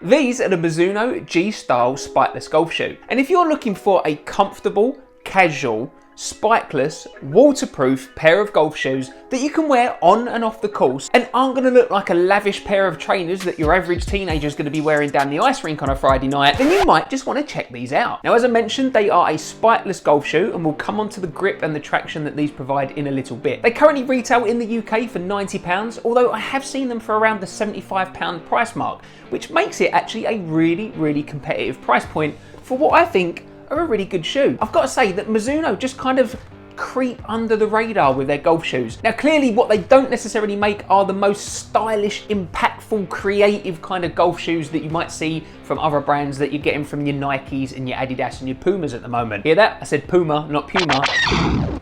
These are the Mizuno G Style spikeless golf shoe. And if you're looking for a comfortable, casual, spikeless, waterproof pair of golf shoes that you can wear on and off the course and aren't going to look like a lavish pair of trainers that your average teenager is going to be wearing down the ice rink on a Friday night, then you might just want to check these out. Now, as I mentioned, they are a spikeless golf shoe, and we'll come on to the grip and the traction that these provide in a little bit. They currently retail in the UK for £90, although I have seen them for around the £75 price mark, which makes it actually a really competitive price point for what I think are a really good shoe. I've got to say that Mizuno just kind of creep under the radar with their golf shoes. Now, clearly what they don't necessarily make are the most stylish, impactful, creative kind of golf shoes that you might see from other brands that you're getting from your Nikes and your Adidas and your Pumas at the moment. Hear that? I said Puma, not Puma.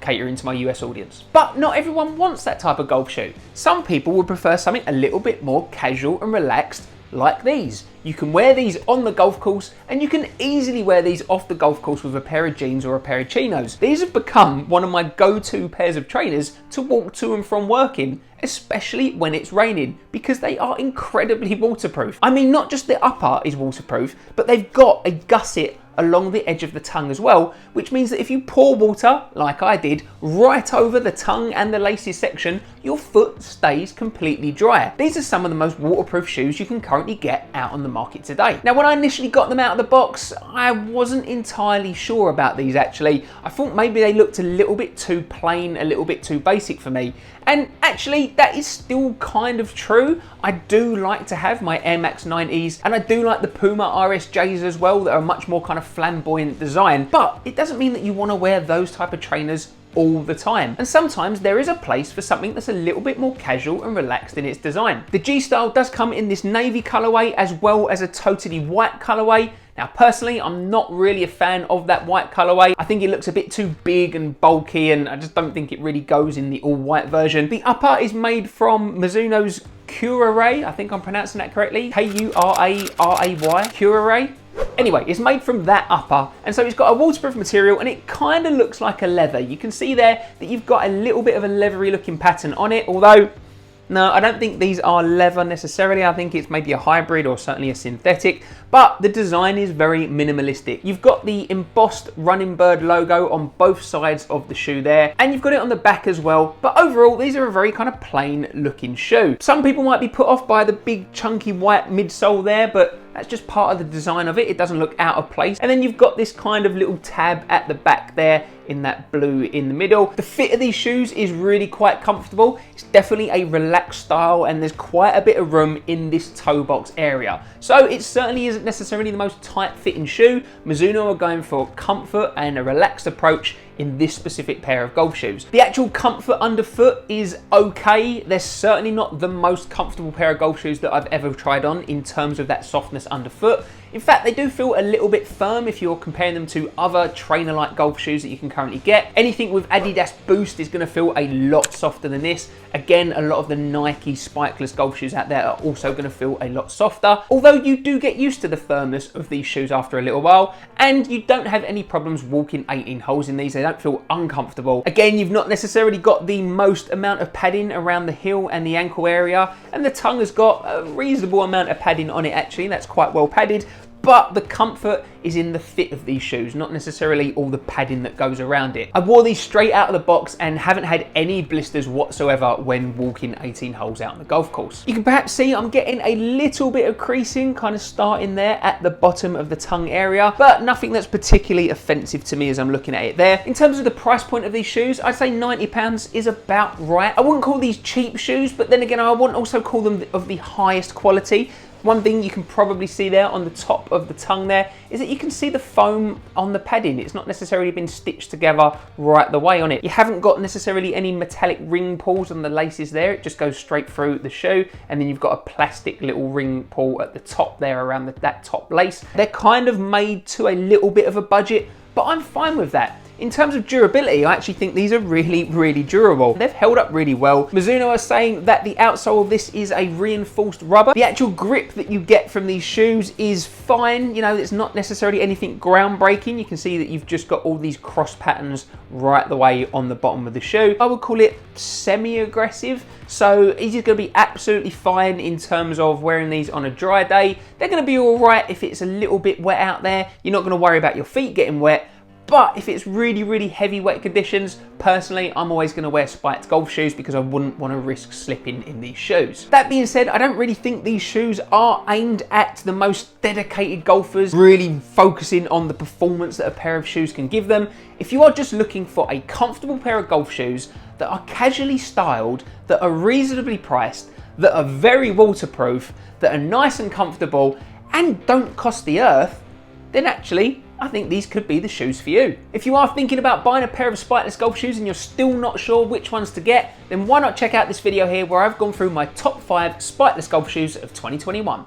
Catering to my US audience. But not everyone wants that type of golf shoe. Some people would prefer something a little bit more casual and relaxed, like these. You can wear these on the golf course, and you can easily wear these off the golf course with a pair of jeans or a pair of chinos. These have become one of my go-to pairs of trainers to walk to and from work in, especially when it's raining, because they are incredibly waterproof. I mean, not just the upper is waterproof, but they've got a gusset along the edge of the tongue as well, which means that if you pour water, like I did, right over the tongue and the laces section, your foot stays completely dry. These are some of the most waterproof shoes you can currently get out on the market today. Now, when I initially got them out of the box, I wasn't entirely sure about these actually. I thought maybe they looked a little bit too plain, a little bit too basic for me. And actually, that is still kind of true. I do like to have my Air Max 90s, and I do like the Puma RSJs as well, that are much more kind of flamboyant design. But it doesn't mean that you want to wear those type of trainers all the time. And sometimes there is a place for something that's a little bit more casual and relaxed in its design. The G Style does come in this navy colorway as well as a totally white colorway. Now, personally, I'm not really a fan of that white colorway. I think it looks a bit too big and bulky, and I just don't think it really goes in the all white version. The upper is made from Mizuno's Curaray. I think I'm pronouncing that correctly. K-U-R-A-R-A-Y, Curaray. Anyway, it's made from that upper, and so it's got a waterproof material, and it kind of looks like a leather. You can see there that you've got a little bit of a leathery looking pattern on it, although no, I don't think these are leather necessarily. I think it's maybe a hybrid or certainly a synthetic, but the design is very minimalistic. You've got the embossed running bird logo on both sides of the shoe there, and you've got it on the back as well. But overall, these are a very kind of plain looking shoe. Some people might be put off by the big chunky white midsole there, but that's just part of the design of it. It doesn't look out of place. And then you've got this kind of little tab at the back there in that blue in the middle. The fit of these shoes is really quite comfortable. It's definitely a relaxed style, and there's quite a bit of room in this toe box area. So it certainly isn't necessarily the most tight fitting shoe. Mizuno are going for comfort and a relaxed approach in this specific pair of golf shoes. The actual comfort underfoot is okay. They're certainly not the most comfortable pair of golf shoes that I've ever tried on in terms of that softness underfoot. In fact, they do feel a little bit firm if you're comparing them to other trainer-like golf shoes that you can currently get. Anything with Adidas Boost is going to feel a lot softer than this. Again, a lot of the Nike spikeless golf shoes out there are also going to feel a lot softer, although you do get used to the firmness of these shoes after a little while, and you don't have any problems walking 18 holes in these. They don't feel uncomfortable. Again, you've not necessarily got the most amount of padding around the heel and the ankle area, and the tongue has got a reasonable amount of padding on it actually. That's quite well padded. But the comfort is in the fit of these shoes, not necessarily all the padding that goes around it. I wore these straight out of the box and haven't had any blisters whatsoever when walking 18 holes out on the golf course. You can perhaps see I'm getting a little bit of creasing kind of starting there at the bottom of the tongue area, but nothing that's particularly offensive to me as I'm looking at it there. In terms of the price point of these shoes, I'd say £90 is about right. I wouldn't call these cheap shoes, but then again, I wouldn't also call them of the highest quality. One thing you can probably see there on the top of the tongue there is that you can see the foam on the padding. It's not necessarily been stitched together right the way on it. You haven't got necessarily any metallic ring pulls on the laces there. It just goes straight through the shoe, and then you've got a plastic little ring pull at the top there around that top lace. They're kind of made to a little bit of a budget, but I'm fine with that. In terms of durability, I actually think these are really, really durable. They've held up really well. Mizuno are saying that the outsole of this is a reinforced rubber. The actual grip that you get from these shoes is fine. You know, it's not necessarily anything groundbreaking. You can see that you've just got all these cross patterns right the way on the bottom of the shoe. I would call it semi-aggressive. So these are going to be absolutely fine in terms of wearing these on a dry day. They're going to be all right if it's a little bit wet out there. You're not going to worry about your feet getting wet. But if it's really, really heavy wet conditions, personally, I'm always going to wear spiked golf shoes because I wouldn't want to risk slipping in these shoes. That being said, I don't really think these shoes are aimed at the most dedicated golfers, really focusing on the performance that a pair of shoes can give them. If you are just looking for a comfortable pair of golf shoes that are casually styled, that are reasonably priced, that are very waterproof, that are nice and comfortable, and don't cost the earth, then actually, I think these could be the shoes for you. If you are thinking about buying a pair of spikeless golf shoes and you're still not sure which ones to get, then why not check out this video here where I've gone through my top 5 spikeless golf shoes of 2021.